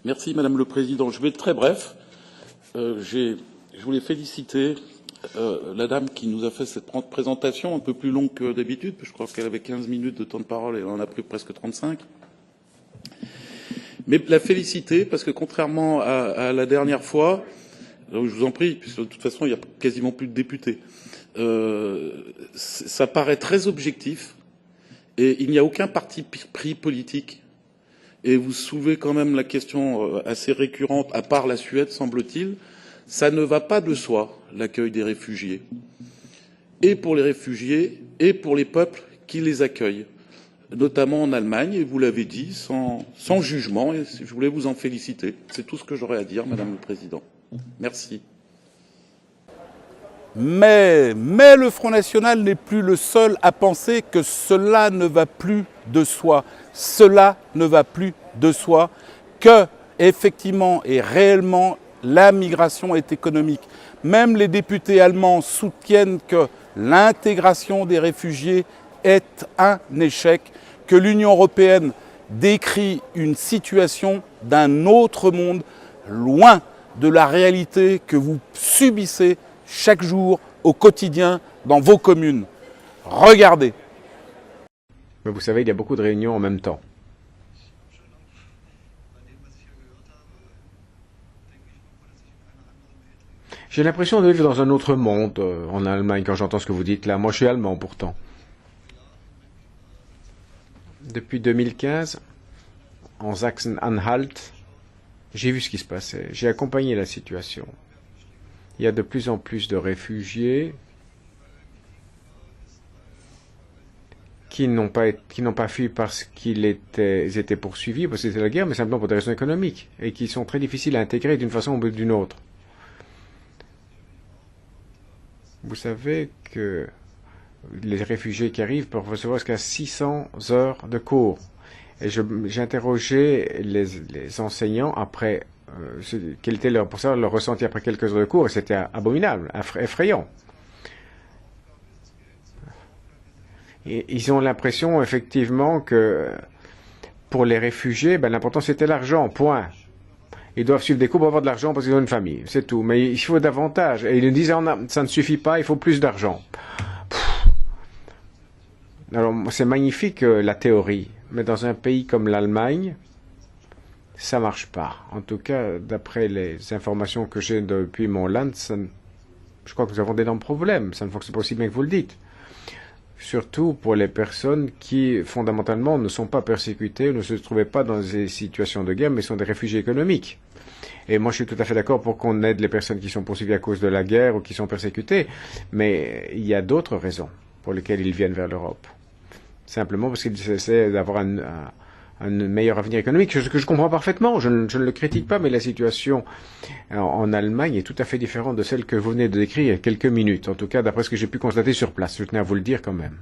Merci Madame le Président. Je vais être très bref. Je voulais féliciter la dame qui nous a fait cette présentation un peu plus longue que d'habitude. Je crois qu'elle avait 15 minutes de temps de parole et elle en a pris presque 35. Mais la féliciter parce que contrairement à la dernière fois, je vous en prie, puisque de toute façon il n'y a quasiment plus de députés, ça paraît très objectif et il n'y a aucun parti pris politique. Et vous soulevez quand même la question assez récurrente, à part la Suède, semble-t-il, ça ne va pas de soi, l'accueil des réfugiés. Et pour les réfugiés, et pour les peuples qui les accueillent, notamment en Allemagne, et vous l'avez dit, sans jugement, et je voulais vous en féliciter. C'est tout ce que j'aurais à dire, Madame le Président. Merci. Mais le Front National n'est plus le seul à penser que cela ne va plus de soi. Cela ne va plus de soi, que, effectivement et réellement, la migration est économique. Même les députés allemands soutiennent que l'intégration des réfugiés est un échec, que l'Union européenne décrit une situation d'un autre monde, loin de la réalité que vous subissez chaque jour, au quotidien, dans vos communes. Regardez. Mais vous savez, il y a beaucoup de réunions en même temps. J'ai l'impression de vivre dans un autre monde en Allemagne quand j'entends ce que vous dites là. Moi, je suis allemand pourtant. Depuis 2015, en Sachsen-Anhalt, j'ai vu ce qui se passait. J'ai accompagné la situation. Il y a de plus en plus de réfugiés qui n'ont pas fui parce qu'ils étaient poursuivis, parce que c'était la guerre, mais simplement pour des raisons économiques, et qui sont très difficiles à intégrer d'une façon ou d'une autre. Vous savez que les réfugiés qui arrivent peuvent recevoir jusqu'à 600 heures de cours. Et j'ai interrogé les enseignants après quel était leur ressenti après quelques heures de cours, et c'était abominable, effrayant. Et ils ont l'impression effectivement que pour les réfugiés, l'important c'était l'argent, point. Ils doivent suivre des cours pour avoir de l'argent parce qu'ils ont une famille, c'est tout. Mais il faut davantage. Et ils nous disent ça ne suffit pas, il faut plus d'argent. Alors c'est magnifique la théorie, mais dans un pays comme l'Allemagne, ça marche pas. En tout cas, d'après les informations que j'ai depuis mon land, je crois que nous avons d'énormes problèmes. Ça ne fonctionne pas aussi bien que vous le dites. Surtout pour les personnes qui, fondamentalement, ne sont pas persécutées, ne se trouvaient pas dans des situations de guerre, mais sont des réfugiés économiques. Et moi, je suis tout à fait d'accord pour qu'on aide les personnes qui sont poursuivies à cause de la guerre ou qui sont persécutées, mais il y a d'autres raisons pour lesquelles ils viennent vers l'Europe. Simplement parce qu'ils essaient d'avoir un meilleur avenir économique, ce que je comprends parfaitement, je ne le critique pas, mais la situation en Allemagne est tout à fait différente de celle que vous venez de décrire il y a quelques minutes, en tout cas d'après ce que j'ai pu constater sur place, je tenais à vous le dire quand même.